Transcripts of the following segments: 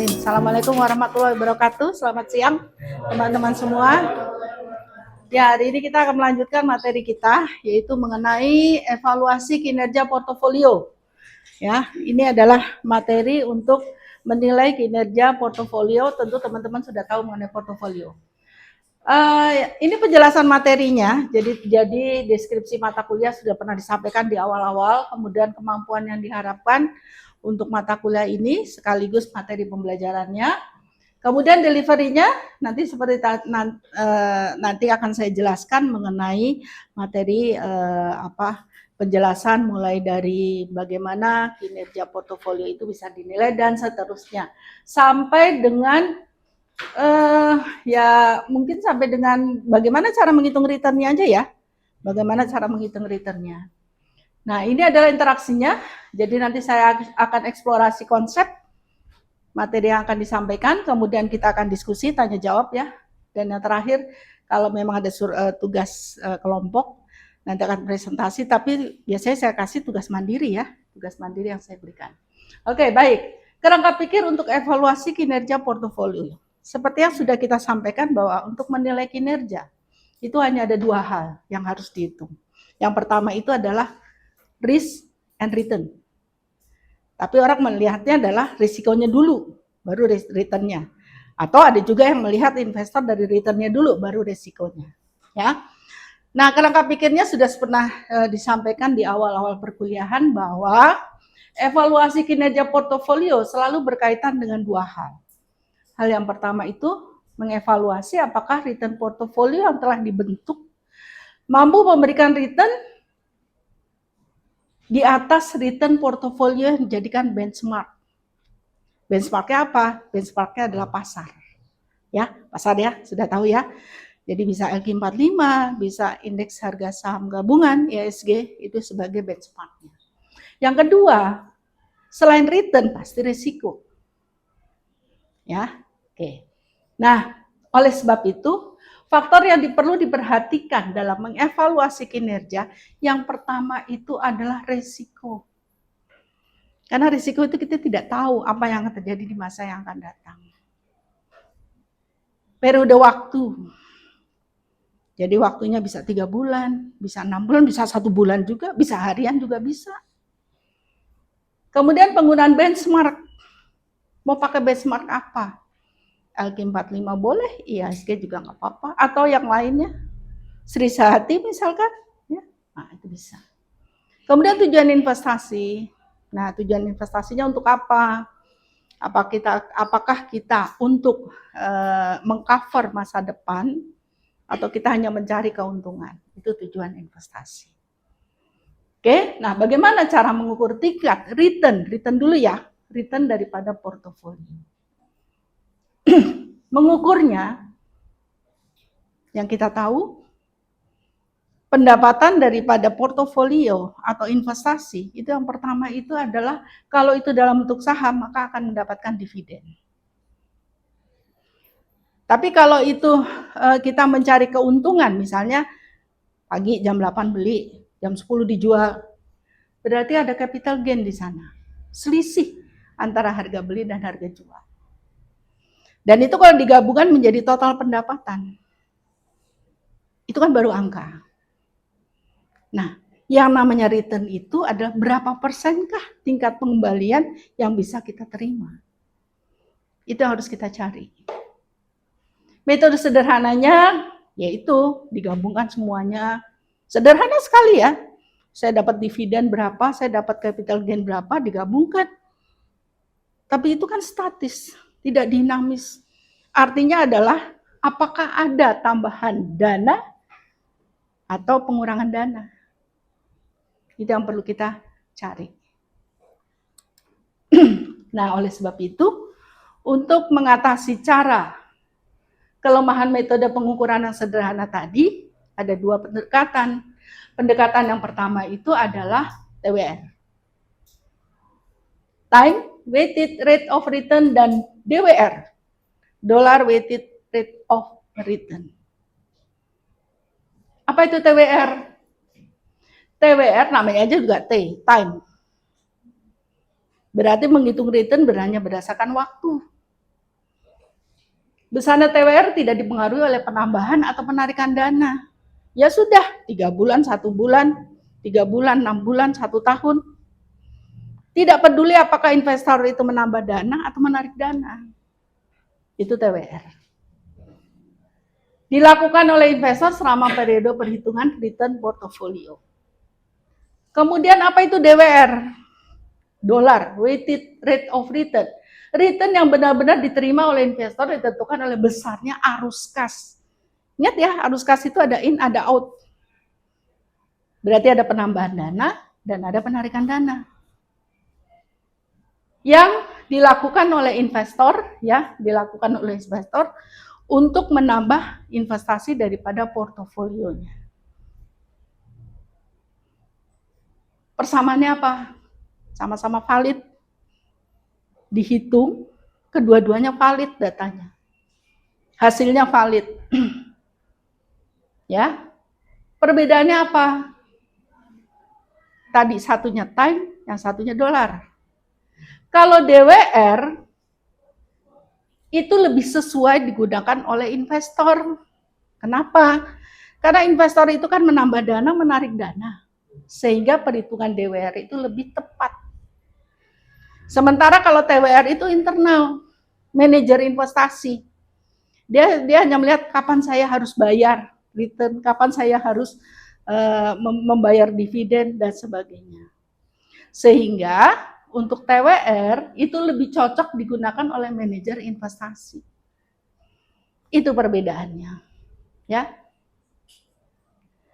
Bismillahirrahmanirrahim. Assalamualaikum warahmatullahi wabarakatuh. Selamat siang teman-teman semua. Ya, hari ini kita akan melanjutkan materi kita, yaitu mengenai evaluasi kinerja portofolio. Ya, ini adalah materi untuk menilai kinerja portofolio. Tentu teman-teman sudah tahu mengenai portofolio. Ini penjelasan materinya. Jadi deskripsi mata kuliah sudah pernah disampaikan di awal-awal. Kemudian kemampuan yang diharapkan untuk mata kuliah ini sekaligus materi pembelajarannya. Kemudian delivery-nya nanti seperti nanti akan saya jelaskan mengenai materi penjelasan mulai dari bagaimana kinerja portofolio itu bisa dinilai dan seterusnya sampai dengan ya mungkin sampai dengan bagaimana cara menghitung returnnya aja ya. Bagaimana cara menghitung returnnya. Nah, ini adalah interaksinya. Jadi nanti saya akan eksplorasi konsep materi yang akan disampaikan, kemudian kita akan diskusi, tanya jawab ya. Dan yang terakhir, kalau memang ada tugas kelompok, nanti akan presentasi, tapi biasanya saya kasih tugas mandiri ya, tugas mandiri yang saya berikan. Oke, baik. Kerangka pikir untuk evaluasi kinerja portofolio. Seperti yang sudah kita sampaikan bahwa untuk menilai kinerja, itu hanya ada dua hal yang harus dihitung. Yang pertama itu adalah risk and return. Tapi orang melihatnya adalah risikonya dulu, baru returnnya. Atau ada juga yang melihat investor dari returnnya dulu, baru risikonya. Ya. Nah, kerangka pikirnya sudah pernah disampaikan di awal-awal perkuliahan bahwa evaluasi kinerja portofolio selalu berkaitan dengan dua hal. Hal yang pertama itu mengevaluasi apakah return portofolio yang telah dibentuk mampu memberikan return di atas return portofolio yang dijadikan benchmark. Benchmarknya apa? Benchmarknya adalah pasar. Ya, pasar ya, sudah tahu ya. Jadi bisa LQ45, bisa indeks harga saham gabungan, IHSG, itu sebagai benchmarknya. Yang kedua, selain return pasti risiko. Ya, oke. Nah, oleh sebab itu, faktor yang perlu diperhatikan dalam mengevaluasi kinerja, yang pertama itu adalah risiko. Karena risiko itu kita tidak tahu apa yang akan terjadi di masa yang akan datang. Periode waktu. Jadi waktunya bisa 3 bulan, bisa 6 bulan, bisa 1 bulan juga, bisa harian juga bisa. Kemudian penggunaan benchmark. Mau pakai benchmark apa? LQ45 boleh, IHSG juga nggak apa-apa. Atau yang lainnya, Sri Sahati misalkan. Ya. Nah, itu bisa. Kemudian tujuan investasi. Nah, tujuan investasinya untuk apa? Apakah kita untuk mengcover masa depan atau kita hanya mencari keuntungan? Itu tujuan investasi. Oke, nah bagaimana cara mengukur tingkat return? Return dulu ya, return daripada portofolio. Mengukurnya, yang kita tahu, pendapatan daripada portofolio atau investasi, itu yang pertama itu adalah kalau itu dalam bentuk saham, maka akan mendapatkan dividen. Tapi kalau itu kita mencari keuntungan, misalnya pagi jam 8 beli, jam 10 dijual, berarti ada capital gain di sana. Selisih antara harga beli dan harga jual. Dan itu kalau digabungkan menjadi total pendapatan. Itu kan baru angka. Nah, yang namanya return itu adalah berapa persenkah tingkat pengembalian yang bisa kita terima. Itu yang harus kita cari. Metode sederhananya yaitu digabungkan semuanya. Sederhana sekali ya. Saya dapat dividen berapa, saya dapat capital gain berapa, digabungkan. Tapi itu kan statis, tidak dinamis. Artinya adalah apakah ada tambahan dana atau pengurangan dana. Itu yang perlu kita cari. Nah, oleh sebab itu, untuk mengatasi cara kelemahan metode pengukuran yang sederhana tadi, ada dua pendekatan. Pendekatan yang pertama itu adalah TWR. Time Weighted Rate of Return dan DWR. Dollar Weighted Rate of Return. Apa itu TWR? TWR namanya aja juga T, time. Berarti menghitung return hanya berdasarkan waktu. Besarnya TWR tidak dipengaruhi oleh penambahan atau penarikan dana. Ya sudah, 3 bulan, 1 bulan, 3 bulan, 6 bulan, 1 tahun. Tidak peduli apakah investor itu menambah dana atau menarik dana. Itu TWR. Dilakukan oleh investor selama periode perhitungan return portfolio. Kemudian apa itu DWR? Dolar, weighted rate of return. Return yang benar-benar diterima oleh investor ditentukan oleh besarnya arus kas. Ingat ya, arus kas itu ada in, ada out. Berarti ada penambahan dana dan ada penarikan dana. Yang dilakukan oleh investor, ya, dilakukan oleh investor untuk menambah investasi daripada portofolionya. Persamaannya apa? Sama-sama valid. Dihitung, kedua-duanya valid datanya. Hasilnya valid. Ya. Perbedaannya apa? Tadi satunya time, yang satunya dolar. Kalau DWR itu lebih sesuai digunakan oleh investor. Kenapa? Karena investor itu kan menambah dana, menarik dana. Sehingga perhitungan DWR itu lebih tepat. Sementara kalau TWR itu internal, manajer investasi. Dia hanya melihat kapan saya harus bayar return, kapan saya harus membayar dividen dan sebagainya. Sehingga untuk TWR itu lebih cocok digunakan oleh manajer investasi. Itu perbedaannya. Ya.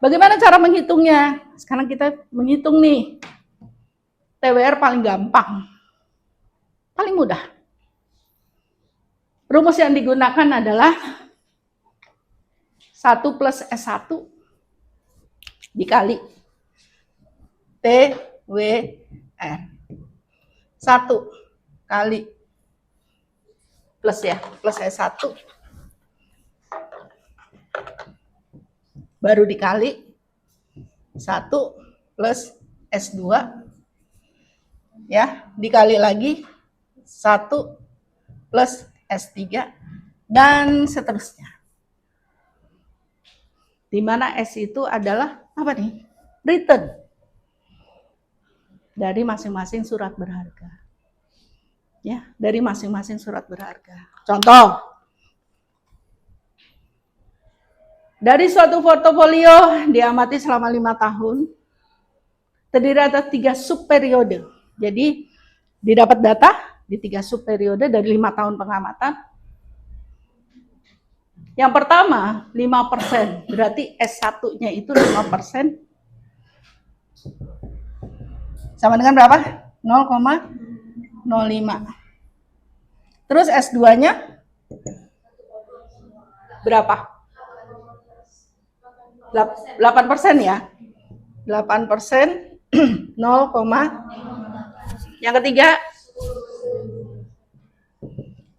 Bagaimana cara menghitungnya? Sekarang kita menghitung nih. TWR paling gampang. Paling mudah. Rumus yang digunakan adalah 1 plus S1 dikali TWR. 1 kali plus ya, plus S1 baru dikali 1 plus S2 ya, dikali lagi 1 plus S3 dan seterusnya. Di mana S itu adalah apa nih? Return dari masing-masing surat berharga. Ya, dari masing-masing surat berharga. Contoh, dari suatu portofolio diamati selama 5 tahun, terdiri atas 3 subperiode. Jadi, didapat data di 3 subperiode dari 5 tahun pengamatan. Yang pertama, 5%. Berarti S1-nya itu 5%. Sama dengan berapa? 0,05. Terus S2-nya berapa? 8% ya. 8%, 0, yang ketiga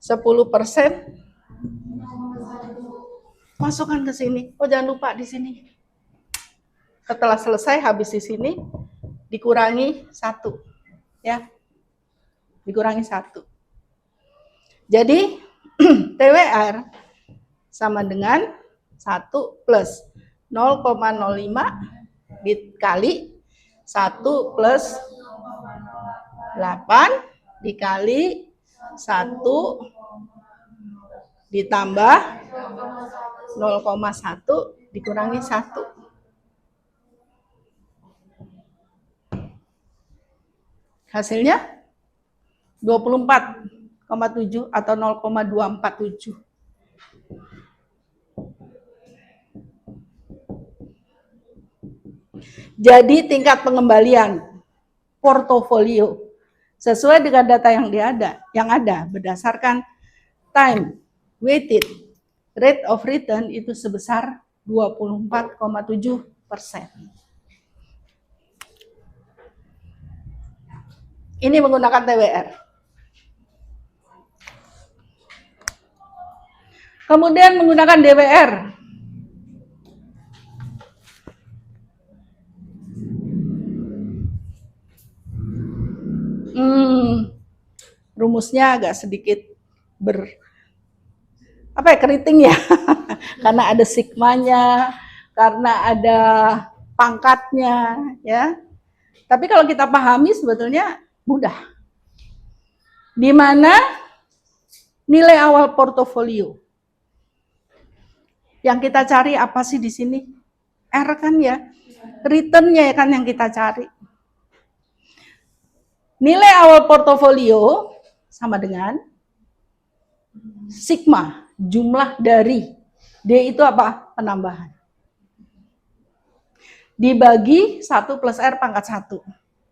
10%. Masukkan ke sini. Oh, jangan lupa di sini. Setelah selesai habis di sini dikurangi 1. Ya. Dikurangi 1. Jadi TWR sama dengan 1 plus 0,05 dikali 1 plus 8 dikali 1 ditambah 0,1 dikurangi 1. Hasilnya 24,7 atau 0,247. Jadi tingkat pengembalian portofolio sesuai dengan data yang ada berdasarkan time weighted rate of return itu sebesar 24,7%. Ini menggunakan TWR. Kemudian menggunakan DWR. Rumusnya agak sedikit apa ya, keriting ya. Karena ada sigmanya, karena ada pangkatnya, ya. Tapi kalau kita pahami sebetulnya mudah. Di mana nilai awal portofolio yang kita cari apa sih di sini? R kan ya, return-nya kan yang kita cari. Nilai awal portofolio sama dengan sigma, jumlah dari D itu apa? Penambahan. Dibagi 1 plus R pangkat 1.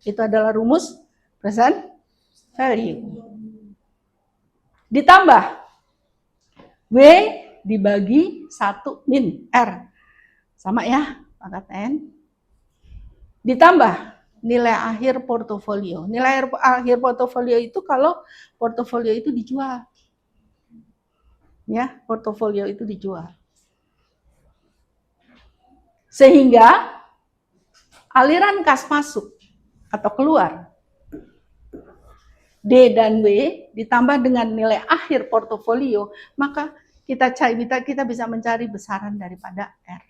Itu adalah rumus present value. Ditambah W dibagi 1 min R. Sama ya, pangkat N. Ditambah nilai akhir portofolio. Nilai akhir portofolio itu kalau portofolio itu dijual. Ya, portofolio itu dijual. Sehingga aliran kas masuk atau keluar D dan W ditambah dengan nilai akhir portofolio, maka kita bisa mencari besaran daripada R.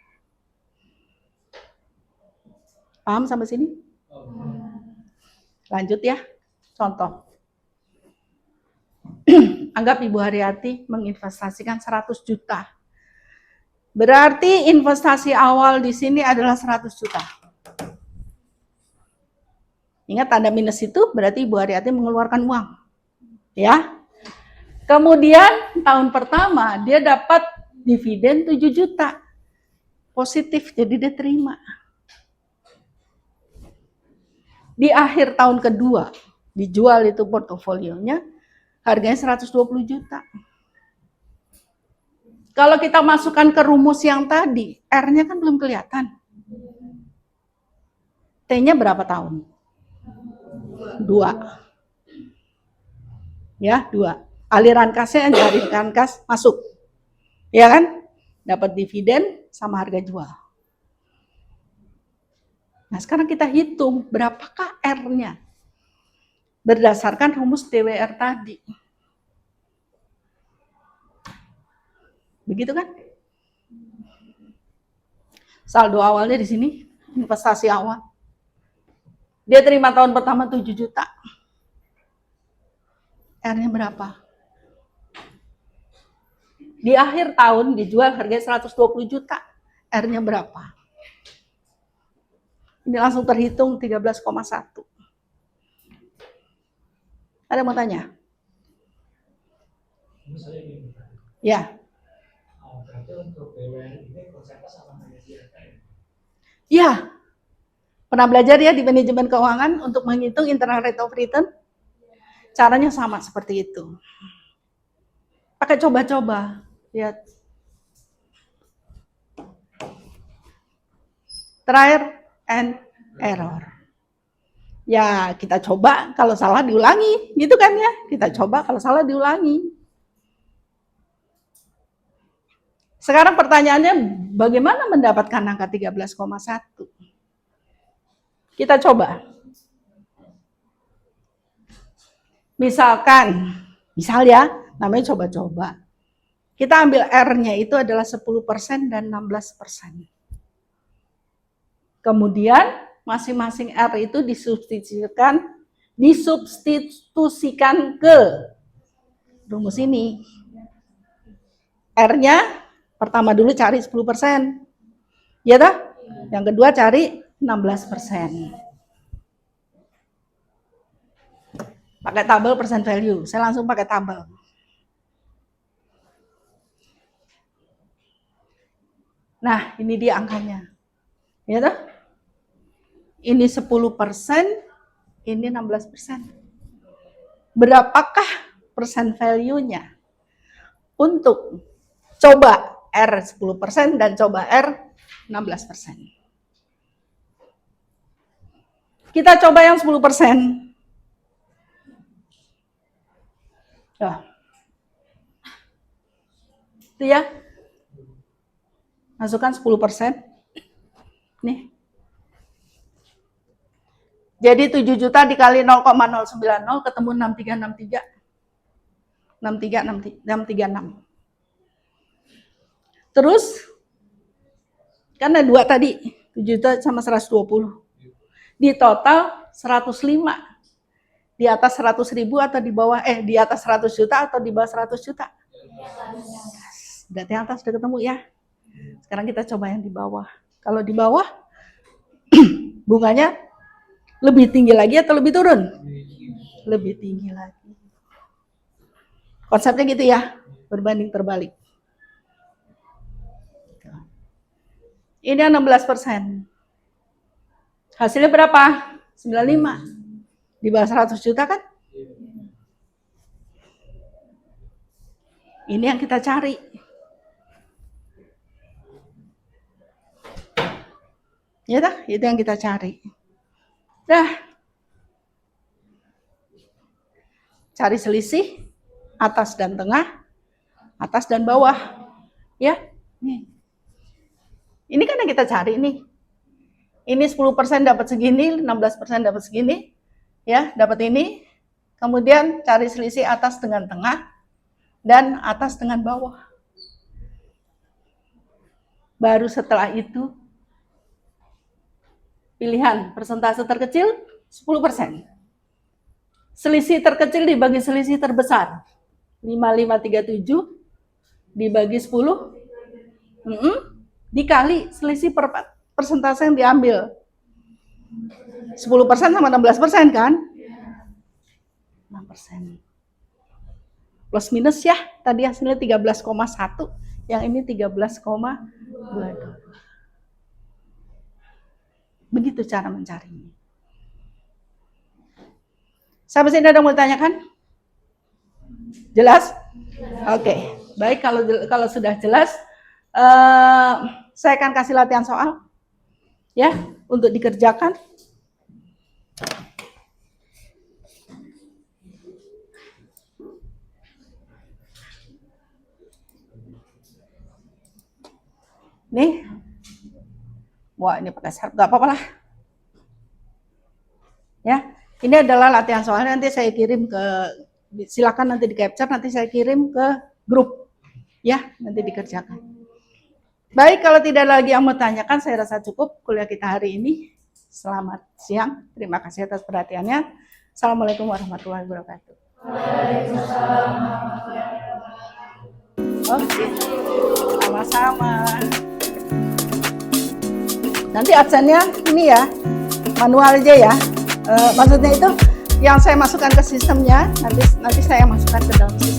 Paham sampai sini? Lanjut ya, contoh. Anggap Ibu Haryati menginvestasikan 100 juta. Berarti investasi awal di sini adalah 100 juta. Ingat tanda minus itu berarti Ibu Haryati mengeluarkan uang. Ya. Kemudian tahun pertama dia dapat dividen 7 juta. Positif, jadi dia terima. Di akhir tahun kedua dijual itu portofolionya, harganya 120 juta. Kalau kita masukkan ke rumus yang tadi, R-nya kan belum kelihatan. T-nya berapa tahun? 2. Ya, 2. Aliran kasnya, aliran kas masuk. Ya kan? Dapat dividen sama harga jual. Nah, sekarang kita hitung berapakah R-nya. Berdasarkan rumus DWR tadi. Begitu kan? Saldo awalnya di sini, investasi awal. Dia terima tahun pertama 7 juta. R-nya berapa? Di akhir tahun dijual harganya 120 juta. R-nya berapa? Ini langsung terhitung 13,1. Ada mau tanya? Ya. Ya, pernah belajar ya di manajemen keuangan untuk menghitung internal rate of return? Caranya sama seperti itu. Pakai coba-coba, lihat. Trial and error. Ya, kita coba, kalau salah diulangi, gitu kan ya? Kita coba, kalau salah diulangi. Sekarang pertanyaannya, bagaimana mendapatkan angka 13,1? Kita coba. Misal ya, namanya coba-coba. Kita ambil R-nya itu adalah 10% dan 16%. Kemudian masing-masing R itu disubstitusikan ke rumus ini. R-nya pertama dulu cari 10%. Ya toh? Yang kedua cari 16%. Pakai tabel percent value. Saya langsung pakai tabel. Nah, ini dia angkanya. Ya toh? Ini 10%, ini 16%. Berapakah percent value-nya? Untuk coba R 10% dan coba R 16%. Kita coba yang 10%. Itu ya. Masukkan 10%. Nih. Jadi 7 juta dikali 0,090 ketemu 6363. 636. Terus karena 2 tadi 7 juta sama 120. Di total 105. Di atas 100.000 atau di bawah di atas 100 juta atau di bawah 100 juta? Berarti yang atas sudah ketemu ya. Sekarang kita coba yang di bawah. Kalau di bawah bunganya lebih tinggi lagi atau lebih turun? Lebih tinggi lagi. Konsepnya gitu ya, berbanding terbalik. Ini 16%. Hasilnya berapa? 95. Di bawah 100 juta kan? Ini yang kita cari. Ya dah, itu yang kita cari. Dah. Cari selisih atas dan tengah, atas dan bawah. Ya. Nih. Ini kan yang kita cari nih. Ini 10% dapat segini, 16% dapat segini. Ya, dapat ini. Kemudian cari selisih atas dengan tengah dan atas dengan bawah. Baru setelah itu pilihan persentase terkecil 10%. Selisih terkecil dibagi selisih terbesar. 5537 dibagi 10 dikali selisih persentase yang diambil. 10% sama 16% kan? 6%. Plus minus ya, tadi hasilnya 13,1, yang ini 13,22. Begitu cara mencarinya. Sampai sini ada mau ditanyakan? Jelas? Oke. Baik, kalau sudah jelas, saya akan kasih latihan soal ya untuk dikerjakan. Nih, wah ini pakai syarat, nggak apa-apa lah. Ya, ini adalah latihan soalnya, nanti saya kirim ke, silakan nanti di capture, nanti saya kirim ke grup, ya, nanti dikerjakan. Baik, kalau tidak lagi yang mau tanyakan, saya rasa cukup kuliah kita hari ini. Selamat siang, terima kasih atas perhatiannya. Assalamualaikum warahmatullahi wabarakatuh. Waalaikumsalam. Oke, sama-sama. Nanti absennya ini ya, manual aja ya. Maksudnya itu yang saya masukkan ke sistemnya, nanti saya masukkan ke dalam sistem.